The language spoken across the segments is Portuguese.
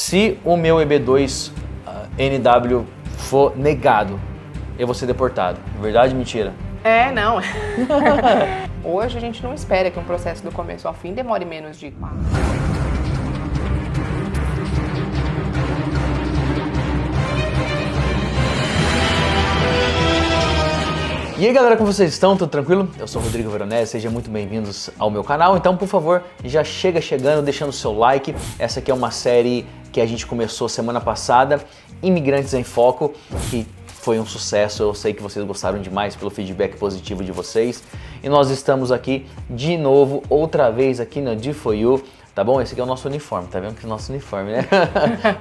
se o meu EB2 NW for negado, eu vou ser deportado. Verdade ou mentira? Não. Hoje a gente não espera que um processo do começo ao fim demore menos de 4. E aí galera, como vocês estão? Tudo tranquilo? Eu sou o Rodrigo Veronese, sejam muito bem-vindos ao meu canal. Então, por favor, já chega chegando, deixando o seu like. Essa aqui é uma série que a gente começou semana passada, Imigrantes em Foco, que foi um sucesso. Eu sei que vocês gostaram demais pelo feedback positivo de vocês. E nós estamos aqui de novo, outra vez aqui na D4U. Tá bom? Esse aqui é o nosso uniforme, tá vendo que é o nosso uniforme, né?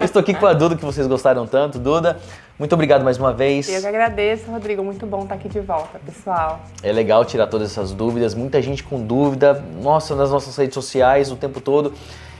Estou aqui com a Duda, que vocês gostaram tanto. Duda, muito obrigado mais uma vez. Eu que agradeço, Rodrigo. Muito bom estar aqui de volta, pessoal. É legal tirar todas essas dúvidas, muita gente com dúvida, nossa, nas nossas redes sociais o tempo todo.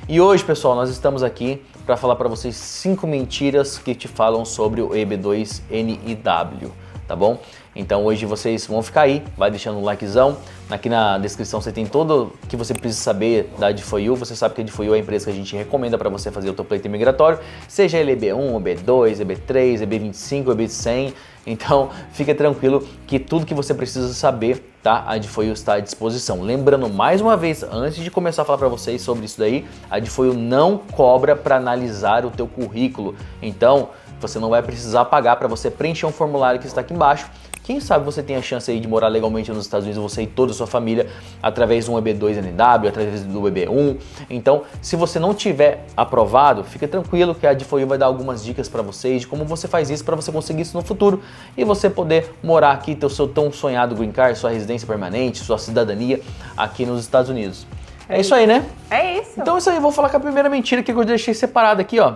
E hoje, pessoal, nós estamos aqui para falar para vocês 5 mentiras que te falam sobre o EB2NIW, tá bom? Então hoje vocês vão ficar aí, vai deixando um likezão. Aqui na descrição você tem tudo que você precisa saber da D4U. Você sabe que a D4U é a empresa que a gente recomenda para você fazer o teu pleito imigratório, seja ele EB1, EB2, EB3, EB25, EB100. Então fica tranquilo que tudo que você precisa saber, tá? A D4U está à disposição. Lembrando mais uma vez, antes de começar a falar para vocês sobre isso daí, a D4U não cobra para analisar o teu currículo. Então você não vai precisar pagar para você preencher um formulário que está aqui embaixo. Quem sabe você tem a chance aí de morar legalmente nos Estados Unidos, você e toda a sua família, através de um EB2NW, através do EB1. Então, se você não tiver aprovado, fica tranquilo que a D4U vai dar algumas dicas para vocês de como você faz isso para você conseguir isso no futuro e você poder morar aqui, ter o seu tão sonhado green card, sua residência permanente, sua cidadania aqui nos Estados Unidos. É isso aí, né? É isso. Então, isso aí, eu vou falar com a primeira mentira que eu deixei separada aqui, ó.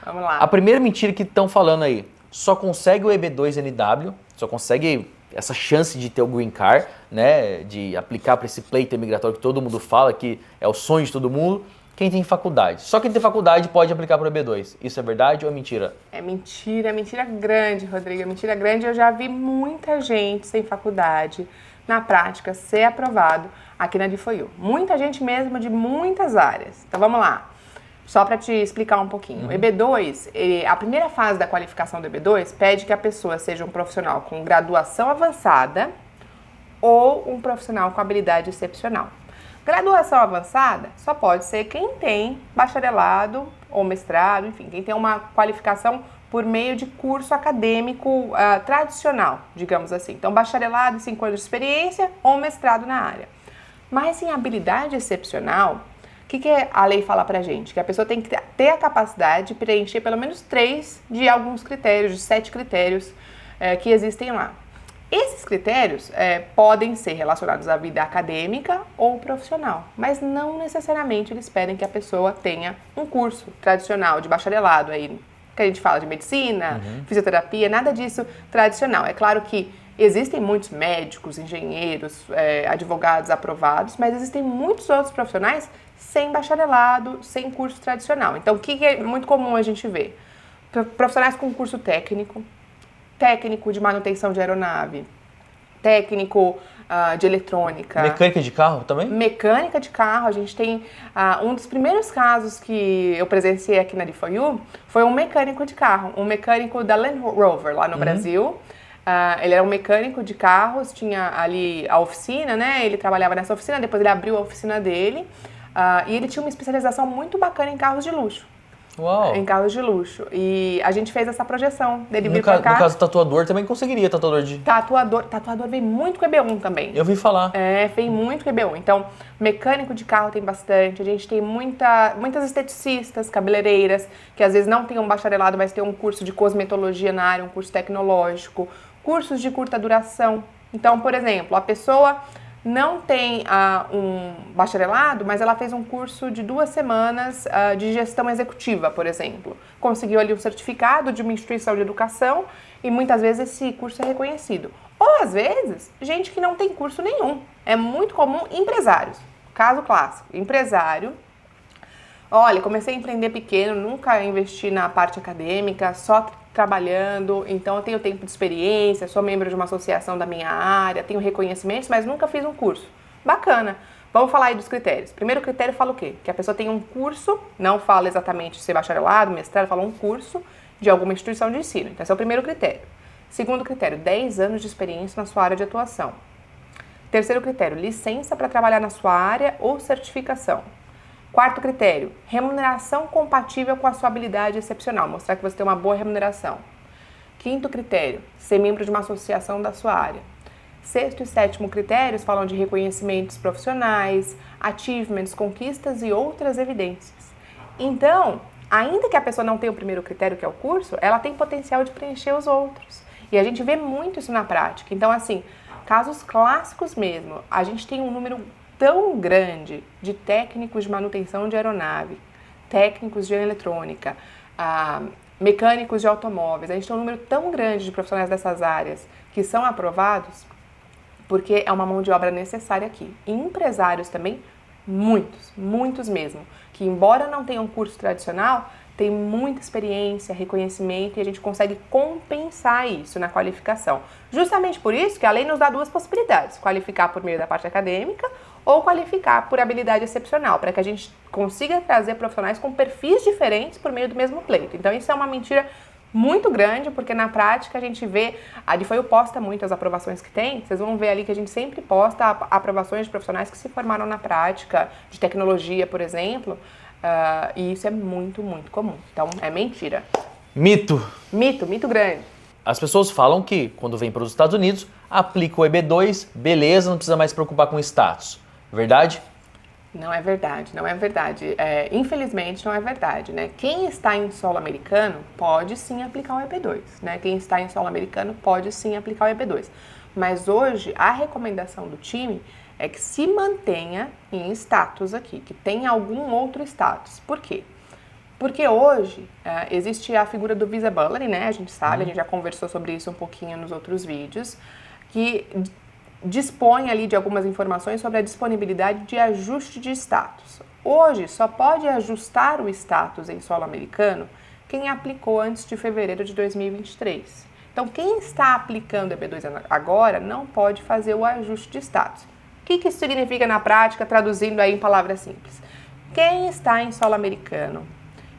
Vamos lá. A primeira mentira que estão falando aí, só consegue o EB2NW, só consegue essa chance de ter o green card, né, de aplicar para esse pleito imigratório que todo mundo fala que é o sonho de todo mundo, quem tem faculdade. Só quem tem faculdade pode aplicar para o EB2. Isso é verdade ou é mentira? É mentira grande, Rodrigo. É mentira grande. Eu já vi muita gente sem faculdade, na prática, ser aprovado aqui na D4U. Muita gente mesmo de muitas áreas. Então vamos lá. Só para te explicar um pouquinho. O EB2, a primeira fase da qualificação do EB2 pede que a pessoa seja um profissional com graduação avançada ou um profissional com habilidade excepcional. Graduação avançada só pode ser quem tem bacharelado ou mestrado, enfim, quem tem uma qualificação por meio de curso acadêmico tradicional, digamos assim. Então, bacharelado, 5 anos de experiência ou mestrado na área. Mas em habilidade excepcional, o que a lei fala pra gente? Que a pessoa tem que ter a capacidade de preencher pelo menos 3 de alguns critérios, de 7 critérios que existem lá. Esses critérios podem ser relacionados à vida acadêmica ou profissional, mas não necessariamente eles pedem que a pessoa tenha um curso tradicional de bacharelado, aí, que a gente fala de medicina, fisioterapia, nada disso tradicional. É claro que existem muitos médicos, engenheiros, advogados aprovados, mas existem muitos outros profissionais sem bacharelado, sem curso tradicional. Então, o que é muito comum a gente ver? Profissionais com curso técnico, técnico de manutenção de aeronave, técnico de eletrônica. Mecânica de carro também? Mecânica de carro. A gente tem um dos primeiros casos que eu presenciei aqui na D4U foi um mecânico de carro, um mecânico da Land Rover lá no Brasil. Ele era um mecânico de carros, tinha ali a oficina, né? Ele trabalhava nessa oficina, depois ele abriu a oficina dele. E ele tinha uma especialização muito bacana em carros de luxo. Uau! Em carros de luxo. E a gente fez essa projeção dele vir pra cá. No caso, tatuador também conseguiria tatuador de... Tatuador vem muito com EB1 também. Eu ouvi falar. Vem muito com EB1. Então, mecânico de carro tem bastante. A gente tem muitas esteticistas, cabeleireiras, que às vezes não tem um bacharelado, mas tem um curso de cosmetologia na área, um curso tecnológico, cursos de curta duração. Então, por exemplo, a pessoa não tem um bacharelado, mas ela fez um curso de 2 semanas de gestão executiva, por exemplo. Conseguiu ali um certificado de uma instituição de educação e muitas vezes esse curso é reconhecido. Ou às vezes, gente que não tem curso nenhum. É muito comum empresários. Caso clássico, empresário. Olha, comecei a empreender pequeno, nunca investi na parte acadêmica, só trabalhando, então eu tenho tempo de experiência, sou membro de uma associação da minha área, tenho reconhecimentos, mas nunca fiz um curso. Bacana. Vamos falar aí dos critérios. Primeiro critério fala o quê? Que a pessoa tem um curso, não fala exatamente se é bacharelado, mestrado, fala um curso de alguma instituição de ensino. Então esse é o primeiro critério. Segundo critério, 10 anos de experiência na sua área de atuação. Terceiro critério, licença para trabalhar na sua área ou certificação. Quarto critério, remuneração compatível com a sua habilidade excepcional, mostrar que você tem uma boa remuneração. Quinto critério, ser membro de uma associação da sua área. Sexto e sétimo critérios falam de reconhecimentos profissionais, achievements, conquistas e outras evidências. Então, ainda que a pessoa não tenha o primeiro critério, que é o curso, ela tem potencial de preencher os outros. E a gente vê muito isso na prática. Então, assim, casos clássicos mesmo, a gente tem um número tão grande de técnicos de manutenção de aeronave, técnicos de eletrônica, mecânicos de automóveis. A gente tem um número tão grande de profissionais dessas áreas que são aprovados porque é uma mão de obra necessária aqui. E empresários também, muitos mesmo, que embora não tenham um curso tradicional, tem muita experiência, reconhecimento e a gente consegue compensar isso na qualificação. Justamente por isso que a lei nos dá duas possibilidades, qualificar por meio da parte acadêmica ou qualificar por habilidade excepcional, para que a gente consiga trazer profissionais com perfis diferentes por meio do mesmo pleito. Então isso é uma mentira muito grande, porque na prática a gente vê, a DFOIU posta muito as aprovações que tem, vocês vão ver ali que a gente sempre posta aprovações de profissionais que se formaram na prática, de tecnologia, por exemplo, e isso é muito comum. Então, é mentira. Mito Grande. As pessoas falam que, quando vem para os Estados Unidos, aplica o EB2, beleza, não precisa mais se preocupar com o status. Verdade? Não é verdade. Infelizmente, não é verdade, né? Quem está em solo americano pode sim aplicar o EB2, né? Quem está em solo americano pode sim aplicar o EB2. Mas hoje, a recomendação do time é que se mantenha em status aqui, que tenha algum outro status. Por quê? Porque hoje existe a figura do Visibility, né? A gente sabe, a gente já conversou sobre isso um pouquinho nos outros vídeos, que dispõe ali de algumas informações sobre a disponibilidade de ajuste de status. Hoje, só pode ajustar o status em solo americano quem aplicou antes de fevereiro de 2023. Então, quem está aplicando EB2 agora não pode fazer o ajuste de status. O que isso significa na prática, traduzindo aí em palavras simples? Quem está em solo americano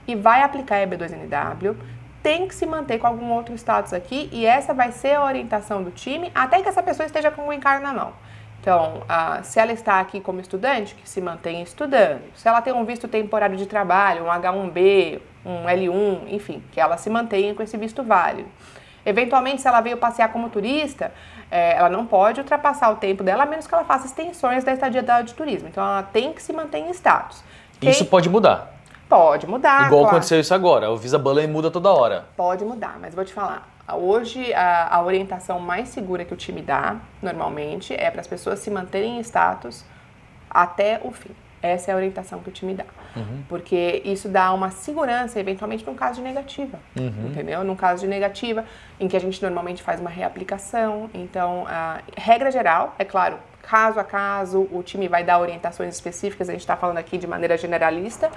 e vai aplicar EB2NW tem que se manter com algum outro status aqui e essa vai ser a orientação do time até que essa pessoa esteja com o green card na mão. Então, se ela está aqui como estudante, que se mantenha estudando. Se ela tem um visto temporário de trabalho, um H1B, um L1, enfim, que ela se mantenha com esse visto válido. Eventualmente, se ela veio passear como turista, ela não pode ultrapassar o tempo dela, a menos que ela faça extensões da estadia dela de turismo. Então, ela tem que se manter em status. Isso pode mudar. Pode mudar, Igual claro. Aconteceu isso agora, o Visibility muda toda hora. Pode mudar, mas vou te falar. Hoje, a orientação mais segura que o time dá, normalmente, é para as pessoas se manterem em status até o fim. Essa é a orientação que o time dá. Porque isso dá uma segurança, eventualmente, num caso de negativa. Entendeu? Num caso de negativa, em que a gente normalmente faz uma reaplicação. Então, regra geral, é claro, caso a caso, o time vai dar orientações específicas, a gente está falando aqui de maneira generalista,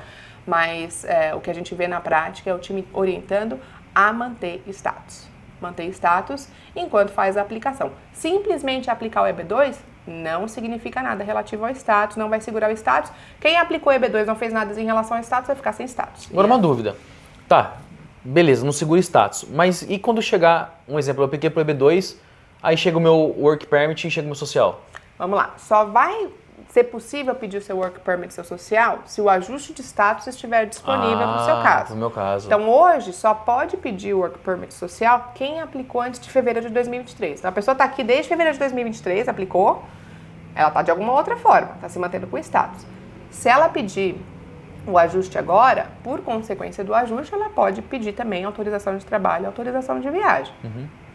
mas o que a gente vê na prática é o time orientando a manter status. Manter status enquanto faz a aplicação. Simplesmente aplicar o EB2 não significa nada relativo ao status, não vai segurar o status. Quem aplicou o EB2 não fez nada em relação ao status, vai ficar sem status. Agora uma dúvida. Tá, beleza, não segura status, mas e quando chegar, um exemplo, eu apliquei pro EB2, aí chega o meu work permit e chega o meu social? Vamos lá, só vai ser possível pedir o seu work permit, seu social, se o ajuste de status estiver disponível no seu caso. No meu caso. Então, hoje, só pode pedir o work permit social quem aplicou antes de fevereiro de 2023. Então, a pessoa está aqui desde fevereiro de 2023, aplicou, ela está de alguma outra forma, está se mantendo com status. Se ela pedir o ajuste agora, por consequência do ajuste, ela pode pedir também autorização de trabalho, autorização de viagem.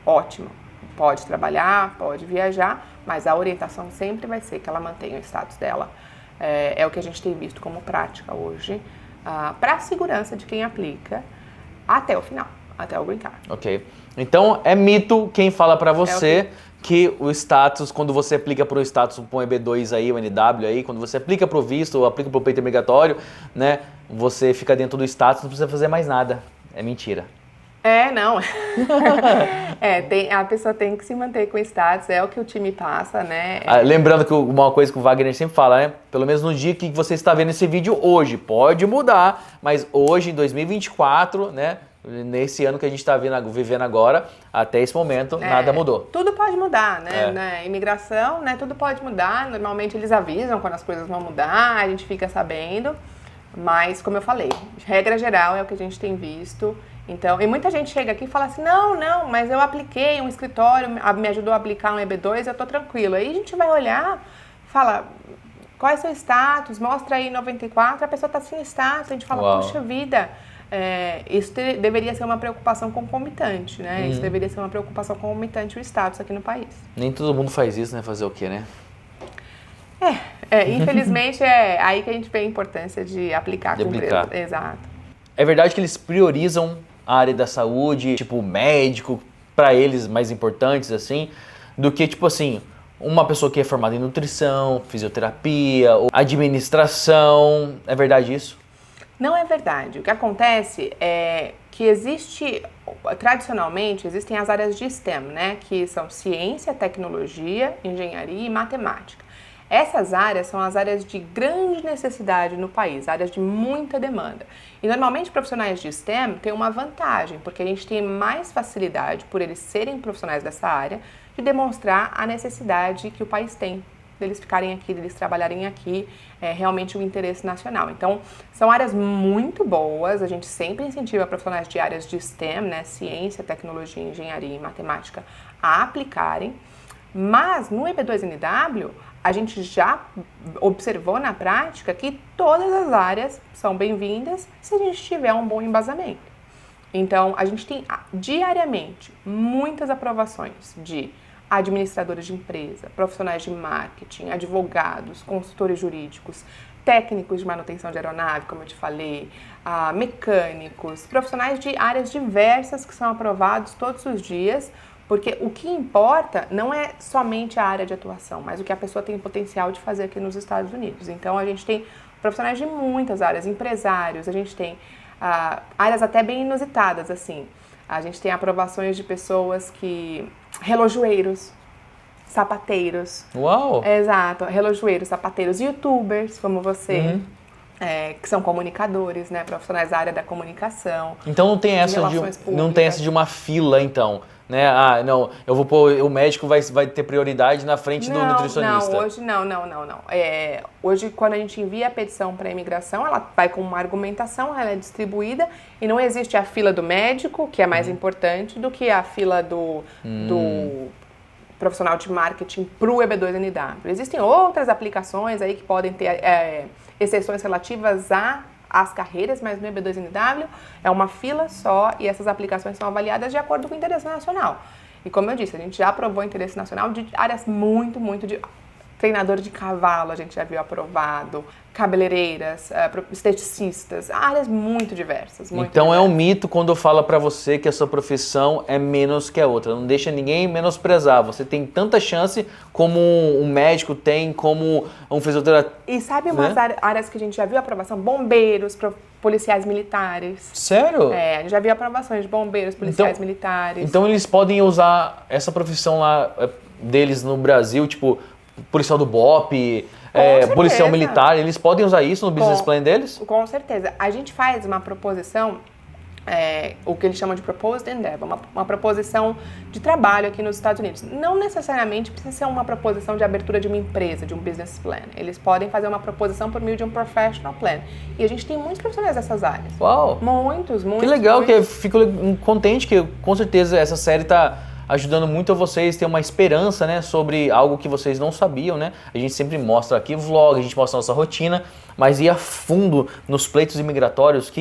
Ótimo. Pode trabalhar, pode viajar, mas a orientação sempre vai ser que ela mantenha o status dela. É o que a gente tem visto como prática hoje, para a segurança de quem aplica até o final, até o green card. Ok. Então, é mito quem fala pra você que o status, quando você aplica pro status, pro EB2 aí, o NW aí, quando você aplica pro visto ou aplica pro peito obrigatório, né, você fica dentro do status, não precisa fazer mais nada. É mentira. Não. A pessoa tem que se manter com o status, é o que o time passa, né? Lembrando que uma coisa que o Wagner sempre fala, né? Pelo menos no dia que você está vendo esse vídeo hoje, pode mudar, mas hoje, em 2024, né? Nesse ano que a gente está vivendo agora, até esse momento, nada mudou. Tudo pode mudar, né? Na imigração, né? Tudo pode mudar. Normalmente eles avisam quando as coisas vão mudar, a gente fica sabendo. Mas, como eu falei, regra geral é o que a gente tem visto. Então, e muita gente chega aqui e fala assim, não, mas eu apliquei um escritório, me ajudou a aplicar um EB2, eu tô tranquilo. Aí a gente vai olhar, fala, qual é o seu status? Mostra aí 94, a pessoa tá sem status, a gente fala, puxa vida, isso deveria ser uma preocupação concomitante, né? Isso deveria ser uma preocupação concomitante o status aqui no país. Nem todo mundo faz isso, né? Fazer o quê, né? Infelizmente é aí que a gente vê a importância de aplicar com empresa. Exato. É verdade que eles priorizam a área da saúde, tipo médico, para eles mais importantes assim, do que tipo assim, uma pessoa que é formada em nutrição, fisioterapia, ou administração. É verdade isso? Não é verdade. O que acontece é que tradicionalmente, existem as áreas de STEM, né? Que são ciência, tecnologia, engenharia e matemática. Essas áreas são as áreas de grande necessidade no país, áreas de muita demanda. E normalmente profissionais de STEM têm uma vantagem, porque a gente tem mais facilidade, por eles serem profissionais dessa área, de demonstrar a necessidade que o país tem deles ficarem aqui, deles trabalharem aqui, realmente o interesse nacional. Então, são áreas muito boas, a gente sempre incentiva profissionais de áreas de STEM, né, ciência, tecnologia, engenharia e matemática, a aplicarem, mas no EB2NW, a gente já observou na prática que todas as áreas são bem-vindas se a gente tiver um bom embasamento. Então, a gente tem diariamente muitas aprovações de administradores de empresa, profissionais de marketing, advogados, consultores jurídicos, técnicos de manutenção de aeronave, como eu te falei, mecânicos, profissionais de áreas diversas que são aprovados todos os dias, porque o que importa não é somente a área de atuação, mas o que a pessoa tem potencial de fazer aqui nos Estados Unidos. Então, a gente tem profissionais de muitas áreas, empresários, a gente tem áreas até bem inusitadas, assim. A gente tem aprovações de pessoas relojoeiros, sapateiros. Uau! Exato, relojoeiros, sapateiros, youtubers, como você, que são comunicadores, né, profissionais da área da comunicação. Então não tem essa de uma fila, então, né? Não, eu vou pôr, o médico vai ter prioridade na frente do nutricionista. Não, hoje não. Hoje, quando a gente envia a petição para a imigração, ela vai com uma argumentação, ela é distribuída e não existe a fila do médico, que é mais importante, do que a fila do profissional de marketing para o EB2NW. Existem outras aplicações aí que podem ter exceções relativas às carreiras, mas no EB2NW é uma fila só e essas aplicações são avaliadas de acordo com o interesse nacional. E como eu disse, a gente já aprovou interesse nacional de áreas muito de... Treinador de cavalo, a gente já viu aprovado, cabeleireiras, esteticistas, áreas muito diversas. Então é um mito quando fala pra você que a sua profissão é menos que a outra. Não deixa ninguém menosprezar. Você tem tanta chance como um médico tem, como um fisioterapeuta. E sabe umas áreas que a gente já viu aprovação? Bombeiros, policiais militares. Sério? A gente já viu aprovações de bombeiros, policiais militares. Então eles podem usar essa profissão lá deles no Brasil, tipo... policial do BOP, policial militar, eles podem usar isso no business plan deles? Com certeza. A gente faz uma proposição, o que eles chamam de proposed endeavor, uma proposição de trabalho aqui nos Estados Unidos. Não necessariamente precisa ser uma proposição de abertura de uma empresa, de um business plan. Eles podem fazer uma proposição por meio de um professional plan. E a gente tem muitos profissionais dessas áreas. Uau! Muitos. Que legal, que eu fico contente que com certeza essa série está ajudando muito a vocês ter uma esperança, né, sobre algo que vocês não sabiam, né? A gente sempre mostra aqui vlog, a gente mostra a nossa rotina, mas ir a fundo nos pleitos imigratórios,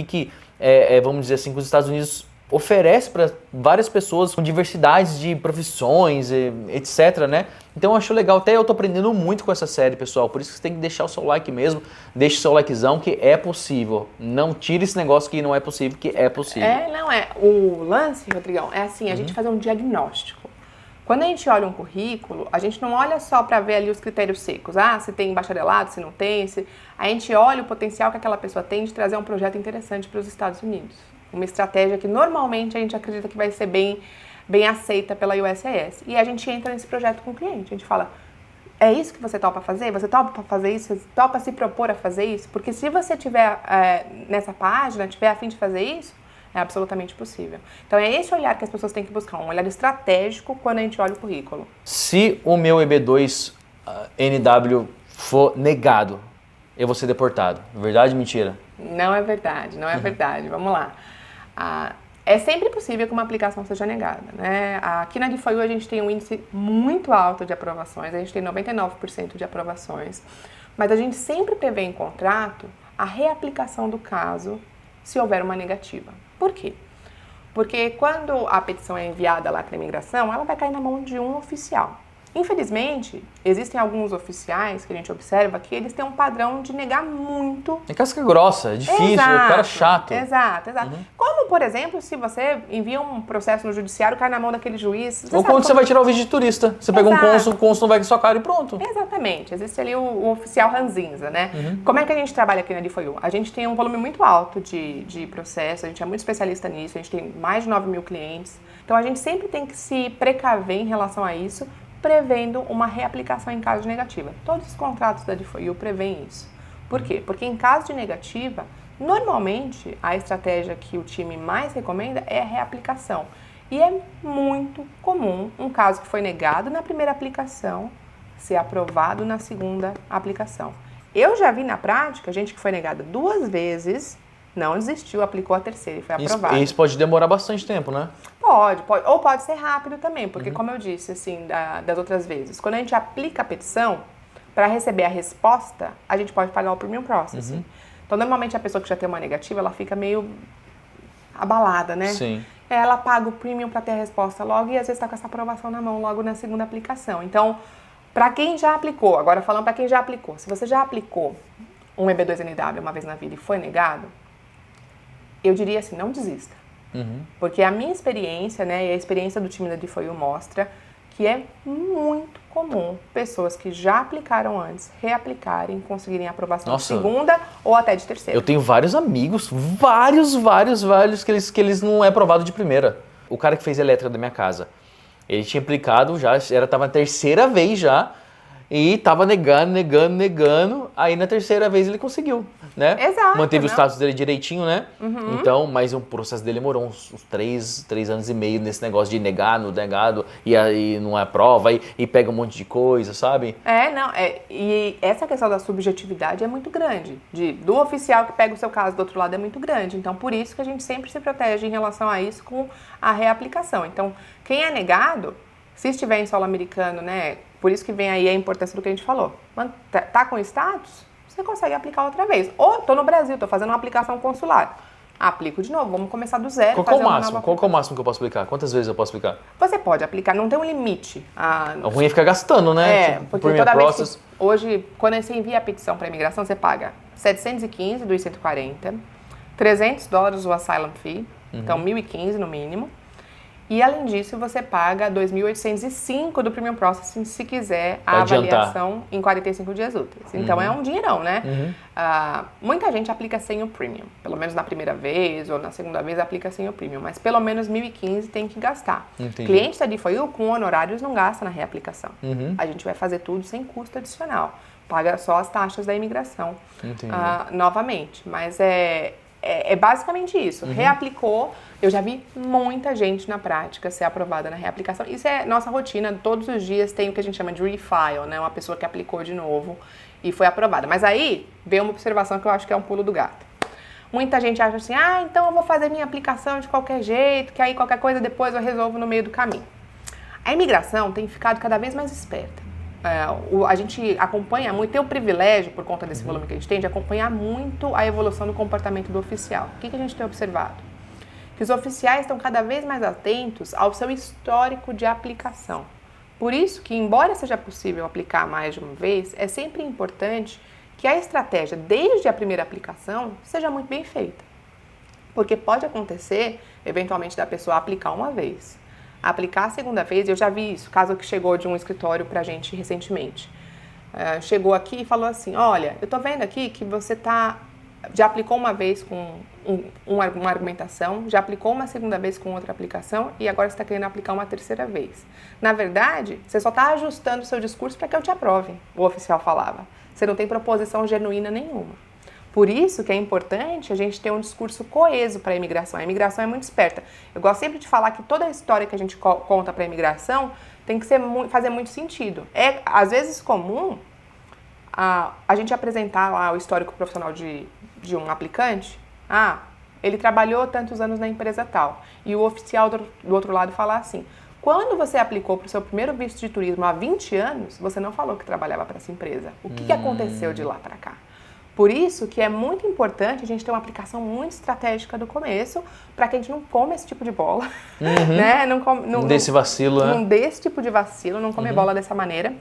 vamos dizer assim, que os Estados Unidos oferece para várias pessoas com diversidades de profissões, etc, né? Então eu acho legal, até eu tô aprendendo muito com essa série, pessoal, por isso que você tem que deixar o seu like mesmo, deixe o seu likezão, que é possível. Não tire esse negócio que não é possível, que é possível. O lance, Rodrigão, é assim, a gente fazer um diagnóstico. Quando a gente olha um currículo, a gente não olha só para ver ali os critérios secos, se tem bacharelado, se não tem, a gente olha o potencial que aquela pessoa tem de trazer um projeto interessante para os Estados Unidos. uma estratégia que normalmente a gente acredita que vai ser bem aceita pela USIS. E a gente entra nesse projeto com o cliente, a gente fala, é isso que você topa fazer? Você topa fazer isso? Você topa se propor a fazer isso? Porque se você tiver nessa página, tiver a fim de fazer isso, é absolutamente possível. Então é esse olhar que as pessoas têm que buscar, um olhar estratégico quando a gente olha o currículo. Se o meu EB2 NW for negado, eu vou ser deportado. Verdade ou mentira? Não é verdade, não é verdade. Vamos lá. É sempre possível que uma aplicação seja negada, né? Aqui na D4U a gente tem um índice muito alto de aprovações, a gente tem 99% de aprovações, mas a gente sempre prevê em contrato a reaplicação do caso se houver uma negativa. Por quê? Porque quando a petição é enviada lá para a imigração, ela vai cair na mão de um oficial. Infelizmente, existem alguns oficiais que a gente observa que eles têm um padrão de negar muito. É casca grossa, é difícil, é cara chato. Exato. Como, por exemplo, se você envia um processo no judiciário, cai na mão daquele juiz... Ou quando você vai tirar o visto de turista. Você pega um cônsul, o cônsul não vai com sua cara e pronto. Exatamente. Existe ali o oficial ranzinza, né? Como é que a gente trabalha aqui na D4U? A gente tem um volume muito alto de processo, a gente é muito especialista nisso, a gente tem mais de 9 mil clientes. Então, a gente sempre tem que se precaver em relação a isso, prevendo uma reaplicação em caso de negativa. Todos os contratos da D4U prevêem isso. Por quê? Porque em caso de negativa, normalmente a estratégia que o time mais recomenda é a reaplicação. E é muito comum um caso que foi negado na primeira aplicação ser aprovado na segunda aplicação. Eu já vi na prática gente que foi negada 2 vezes, não desistiu, aplicou a terceira e foi aprovado. Isso pode demorar bastante tempo, né? Pode. Ou pode ser rápido também, porque como eu disse, assim, das outras vezes, quando a gente aplica a petição, para receber a resposta, a gente pode pagar o Premium Processing. Então, normalmente a pessoa que já tem uma negativa, ela fica meio abalada, né? Sim. Ela paga o Premium para ter a resposta logo e às vezes está com essa aprovação na mão logo na segunda aplicação. Então, para quem já aplicou, agora falando para quem já aplicou, se você já aplicou um EB2NW uma vez na vida e foi negado, eu diria assim, não desista. Porque a minha experiência, né, e a experiência do time da D4U mostra que é muito comum pessoas que já aplicaram antes reaplicarem, conseguirem aprovação de segunda ou até de terceira. Eu tenho vários amigos, vários, que eles não é aprovado de primeira. O cara que fez a elétrica da minha casa, ele tinha aplicado já, tava na terceira vez já, e tava negando, aí na terceira vez ele conseguiu, né? Exato. Manteve o status dele direitinho, né? Então, mas o processo dele demorou uns 3 anos e meio nesse negócio de negado, e aí não é prova, e pega um monte de coisa, sabe? E essa questão da subjetividade é muito grande, do oficial que pega o seu caso do outro lado é muito grande, então por isso que a gente sempre se protege em relação a isso com a reaplicação. Então, quem é negado, se estiver em solo americano, né, por isso que vem aí a importância do que a gente falou. Tá com status? Você consegue aplicar outra vez. Ou tô no Brasil, tô fazendo uma aplicação consular. Aplico de novo, vamos começar do zero. Qual que é o máximo? Qual que é o máximo que eu posso aplicar? Quantas vezes eu posso aplicar? Você pode aplicar, não tem um limite. O ruim é ficar gastando, né? Porque toda vez que, hoje, quando você envia a petição para a imigração, você paga 715 do I-140, $300 o asylum fee, então 1.015 no mínimo. E, além disso, você paga 2.805 do Premium Processing se quiser a avaliação em 45 dias úteis. Então, é um dinheirão, né? Muita gente aplica sem o Premium. Pelo menos na primeira vez ou na segunda vez aplica sem o Premium. Mas, pelo menos, 1.015 tem que gastar. Entendi. Cliente da D4U com honorários não gasta na reaplicação. A gente vai fazer tudo sem custo adicional. Paga só as taxas da imigração novamente. Mas é basicamente isso. Reaplicou, eu já vi muita gente na prática ser aprovada na reaplicação. Isso é nossa rotina, todos os dias tem o que a gente chama de refile, né? Uma pessoa que aplicou de novo e foi aprovada. Mas aí vem uma observação que eu acho que é um pulo do gato. Muita gente acha assim, então eu vou fazer minha aplicação de qualquer jeito, que aí qualquer coisa depois eu resolvo no meio do caminho. A imigração tem ficado cada vez mais esperta. A gente acompanha muito, tem o privilégio, por conta desse volume que a gente tem, de acompanhar muito a evolução do comportamento do oficial. O que a gente tem observado? Que os oficiais estão cada vez mais atentos ao seu histórico de aplicação. Por isso que, embora seja possível aplicar mais de uma vez, é sempre importante que a estratégia, desde a primeira aplicação, seja muito bem feita. Porque pode acontecer, eventualmente, da pessoa aplicar uma vez, aplicar a segunda vez. Eu já vi isso, caso que chegou de um escritório pra gente recentemente. Chegou aqui e falou assim, olha, eu tô vendo aqui que você tá já aplicou uma vez com uma argumentação, já aplicou uma segunda vez com outra aplicação e agora você está querendo aplicar uma terceira vez. Na verdade, você só está ajustando o seu discurso para que eu te aprove, o oficial falava. Você não tem proposição genuína nenhuma. Por isso que é importante a gente ter um discurso coeso para a imigração. A imigração é muito esperta. Eu gosto sempre de falar que toda a história que a gente conta para a imigração tem que fazer muito sentido. É, às vezes, comum a gente apresentar lá o histórico profissional de um aplicante. Ele trabalhou tantos anos na empresa tal. E o oficial do outro lado falar assim: quando você aplicou para o seu primeiro visto de turismo há 20 anos, você não falou que trabalhava para essa empresa. O que aconteceu de lá para cá? Por isso que é muito importante a gente ter uma aplicação muito estratégica do começo, para que a gente não come esse tipo de bola, né? Não dê esse vacilo, né? Não dê esse tipo de vacilo, não come bola dessa maneira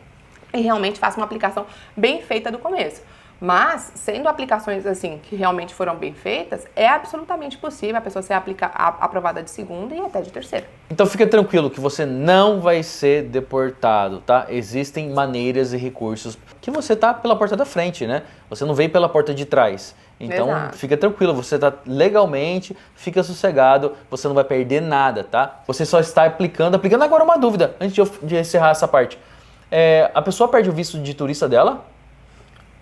e realmente faça uma aplicação bem feita do começo. Mas, sendo aplicações assim, que realmente foram bem feitas, é absolutamente possível a pessoa ser aprovada de segunda e até de terceira. Então fica tranquilo que você não vai ser deportado, tá? Existem maneiras e recursos que você tá pela porta da frente, né? Você não veio pela porta de trás. Então fica tranquilo, você tá legalmente, fica sossegado, você não vai perder nada, tá? Você só está aplicando agora uma dúvida, antes de encerrar essa parte. A pessoa perde o visto de turista dela?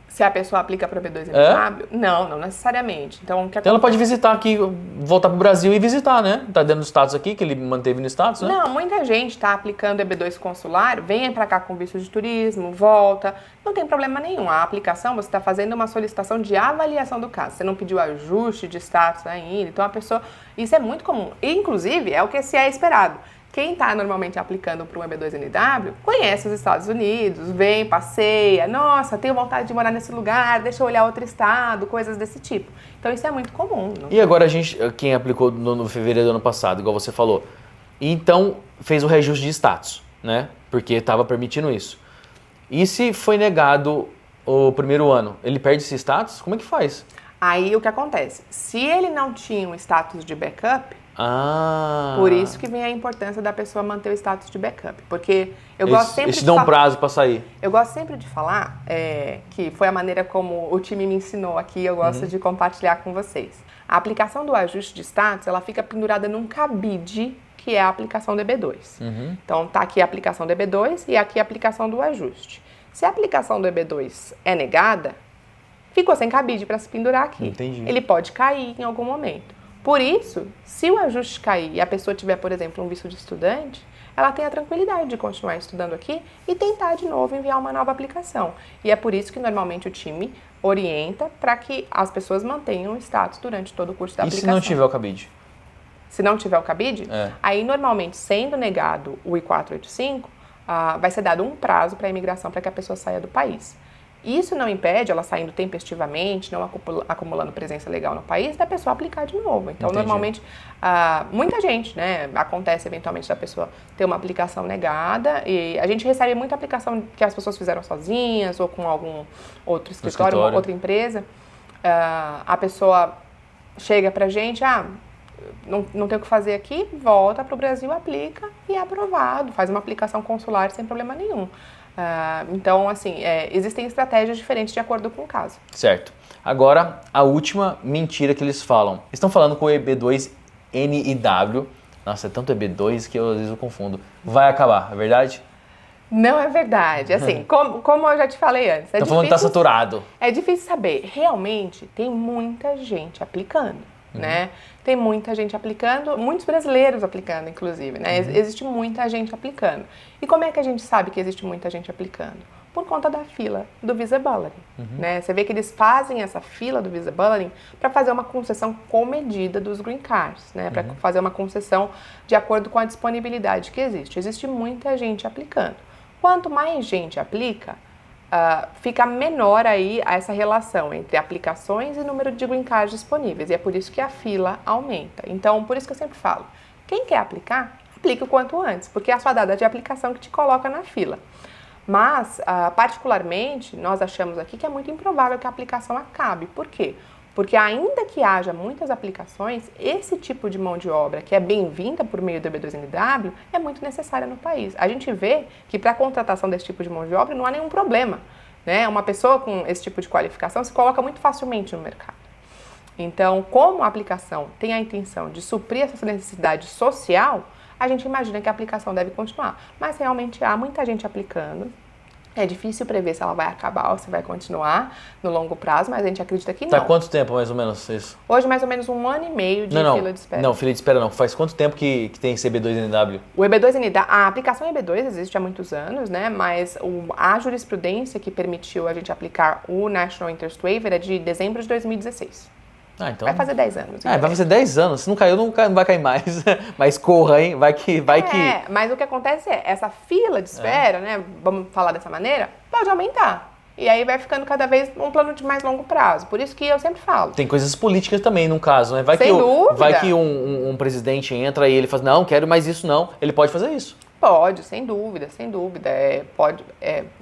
Se a pessoa aplica para o B2NW? Não necessariamente. Então ela pode visitar aqui, voltar para o Brasil e visitar, né? Tá dando status aqui, que ele manteve no status, né? Não, muita gente está aplicando EB2 consular, vem para cá com visto de turismo, volta, não tem problema nenhum. A aplicação, você está fazendo uma solicitação de avaliação do caso. Você não pediu ajuste de status ainda, então a pessoa... Isso é muito comum. Inclusive, é o que se é esperado. Quem está normalmente aplicando para um EB2NW conhece os Estados Unidos, vem, passeia, nossa, tenho vontade de morar nesse lugar, deixa eu olhar outro estado, coisas desse tipo. Então isso é muito comum. E agora quem aplicou no fevereiro do ano passado, igual você falou, então fez o reajuste de status, né? Porque estava permitindo isso. E se foi negado o primeiro ano, ele perde esse status? Como é que faz? Aí o que acontece? Se ele não tinha um status de backup, por isso que vem a importância da pessoa manter o status de backup. Porque eu gosto sempre de dar um prazo para sair. Eu gosto sempre de falar, que foi a maneira como o time me ensinou aqui, eu gosto de compartilhar com vocês. A aplicação do ajuste de status, ela fica pendurada num cabide, que é a aplicação do EB2. Então tá aqui a aplicação do EB2 e aqui a aplicação do ajuste. Se a aplicação do EB2 é negada, ficou sem cabide para se pendurar aqui. Entendi. Ele pode cair em algum momento. Por isso, se o ajuste cair e a pessoa tiver, por exemplo, um visto de estudante, ela tem a tranquilidade de continuar estudando aqui e tentar de novo enviar uma nova aplicação. E é por isso que normalmente o time orienta para que as pessoas mantenham o status durante todo o curso da aplicação. E se não tiver o cabide? Se não tiver o cabide, aí normalmente, sendo negado o I-485, vai ser dado um prazo para a imigração para que a pessoa saia do país. Isso não impede ela saindo tempestivamente, não acumulando presença legal no país, da pessoa aplicar de novo. Então, normalmente, muita gente, né, acontece eventualmente da pessoa ter uma aplicação negada e a gente recebe muita aplicação que as pessoas fizeram sozinhas ou com algum outro escritório. Uma outra empresa. A pessoa chega pra gente, não tem o que fazer aqui, volta para o Brasil, aplica e é aprovado, faz uma aplicação consular sem problema nenhum. Então, assim, existem estratégias diferentes de acordo com o caso. Certo. Agora, a última mentira que eles falam. Estão falando com o EB2NIW. Nossa, é tanto EB2 que às vezes eu confundo. Vai acabar, é verdade? Não é verdade. Assim, como eu já te falei antes. Estão falando que está saturado. É difícil saber. Realmente, tem muita gente aplicando. Né? Tem muita gente aplicando, muitos brasileiros aplicando, inclusive, né? Existe muita gente aplicando. E como é que a gente sabe que existe muita gente aplicando? Por conta da fila do Visa Bulletin, né? Você vê que eles fazem essa fila do Visa Bulletin para fazer uma concessão comedida dos green cards, né? Para fazer uma concessão de acordo com a disponibilidade que existe. Existe muita gente aplicando. Quanto mais gente aplica, fica menor aí essa relação entre aplicações e número de green cards disponíveis. E é por isso que a fila aumenta. Então, por isso que eu sempre falo, quem quer aplicar, aplique o quanto antes, porque é a sua data de aplicação que te coloca na fila. Mas, particularmente, nós achamos aqui que é muito improvável que a aplicação acabe. Por quê? Porque ainda que haja muitas aplicações, esse tipo de mão de obra, que é bem-vinda por meio do EB2NW, é muito necessária no país. A gente vê que para a contratação desse tipo de mão de obra não há nenhum problema, né? Uma pessoa com esse tipo de qualificação se coloca muito facilmente no mercado. Então, como a aplicação tem a intenção de suprir essa necessidade social, a gente imagina que a aplicação deve continuar. Mas realmente há muita gente aplicando. É difícil prever se ela vai acabar ou se vai continuar no longo prazo, mas a gente acredita que não. Tá quanto tempo, mais ou menos, isso? Hoje, mais ou menos 1 ano e meio de fila de espera. Não, fila de espera não. Faz quanto tempo que tem esse EB2NW? O EB2NW, a aplicação EB2 existe há muitos anos, né? Mas a jurisprudência que permitiu a gente aplicar o National Interest Waiver é de dezembro de 2016. Então... Vai fazer 10 anos. Vai fazer 10 anos. Se não caiu, não vai cair mais. Mas corra, hein? Vai que... Mas o que acontece é, essa fila de espera, né? Vamos falar dessa maneira, pode aumentar. E aí vai ficando cada vez um plano de mais longo prazo. Por isso que eu sempre falo. Tem coisas políticas também, no caso, né? Vai que um presidente entra e ele fala, não, quero mais isso não. Ele pode fazer isso. Pode, sem dúvida, sem dúvida.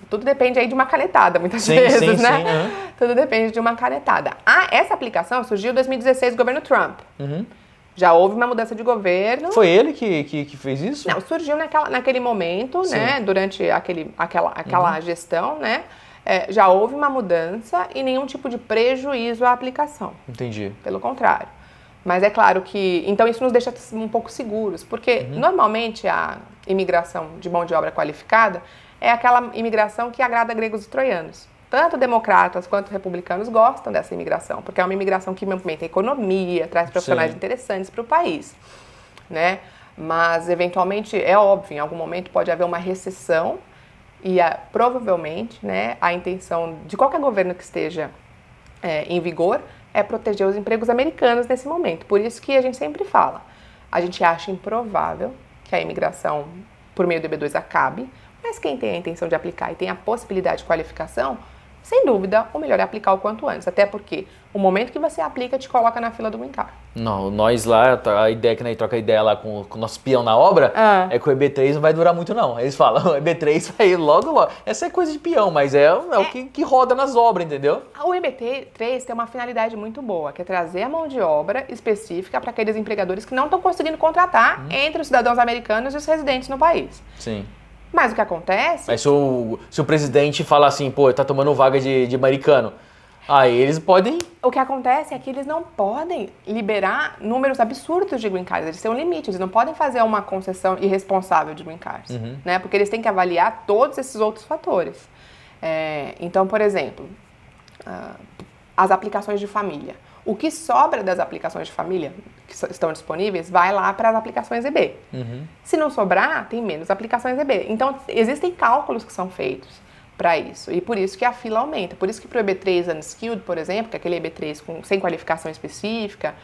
Tudo depende aí de uma canetada, muitas vezes, né? Sim. Tudo depende de uma canetada. Essa aplicação surgiu em 2016, governo Trump. Já houve uma mudança de governo. Foi ele que fez isso? Não, surgiu naquele momento, né? Durante aquela gestão, né? Já houve uma mudança e nenhum tipo de prejuízo à aplicação. Entendi. Pelo contrário. Mas é claro que... Então isso nos deixa um pouco seguros, porque normalmente a imigração de mão de obra qualificada é aquela imigração que agrada gregos e troianos. Tanto democratas quanto republicanos gostam dessa imigração, porque é uma imigração que movimenta a economia, traz profissionais interessantes para o país, né? Mas, eventualmente, é óbvio, em algum momento pode haver uma recessão e, provavelmente, né, a intenção de qualquer governo que esteja em vigor é proteger os empregos americanos nesse momento. Por isso que a gente sempre fala, a gente acha improvável que a imigração por meio do EB2 acabe, mas quem tem a intenção de aplicar e tem a possibilidade de qualificação, sem dúvida, o melhor é aplicar o quanto antes. Até porque o momento que você aplica te coloca na fila do green card. Não, nós lá, a ideia que nós troca ideia lá com o nosso peão na obra, é que o EB3 não vai durar muito não. Eles falam, o EB3 vai logo. Essa é coisa de peão, mas é o que roda nas obras, entendeu? O EB3 tem uma finalidade muito boa, que é trazer a mão de obra específica para aqueles empregadores que não estão conseguindo contratar entre os cidadãos americanos e os residentes no país. Sim. Mas o que acontece... Mas se o presidente fala assim, pô, tá tomando vaga de americano, aí eles podem... O que acontece é que eles não podem liberar números absurdos de green cards, eles têm um limite, eles não podem fazer uma concessão irresponsável de green cards, né? Porque eles têm que avaliar todos esses outros fatores. Então, por exemplo, as aplicações de família. O que sobra das aplicações de família que estão disponíveis vai lá para as aplicações EB. Se não sobrar, tem menos aplicações EB. Então, existem cálculos que são feitos para isso. E por isso que a fila aumenta. Por isso que para o EB3 Unskilled, por exemplo, que é aquele EB3 sem qualificação específica,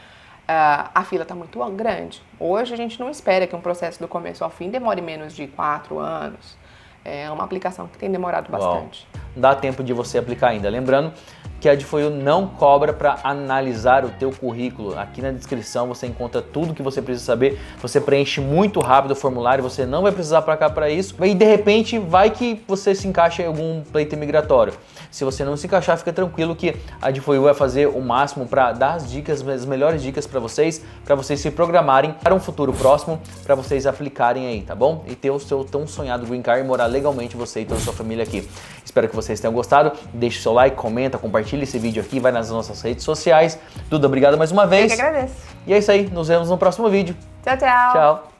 a fila está muito grande. Hoje a gente não espera que um processo do começo ao fim demore menos de 4 anos. É uma aplicação que tem demorado bastante. Dá tempo de você aplicar ainda. Lembrando que a Adfoil não cobra para analisar o teu currículo. Aqui na descrição você encontra tudo que você precisa saber. Você preenche muito rápido o formulário, você não vai precisar para cá para isso. E de repente vai que você se encaixa em algum pleito imigratório. Se você não se encaixar, fica tranquilo que a Adfoil vai fazer o máximo para dar as dicas, as melhores dicas para vocês se programarem para um futuro próximo, para vocês aplicarem aí, tá bom? E ter o seu tão sonhado green card e morar legalmente você e toda a sua família aqui. Espero que vocês tenham gostado. Deixe o seu like, comenta, compartilhe esse vídeo aqui, vai nas nossas redes sociais. Duda, obrigado mais uma vez. Eu que agradeço. E é isso aí, nos vemos no próximo vídeo. Tchau, tchau. Tchau.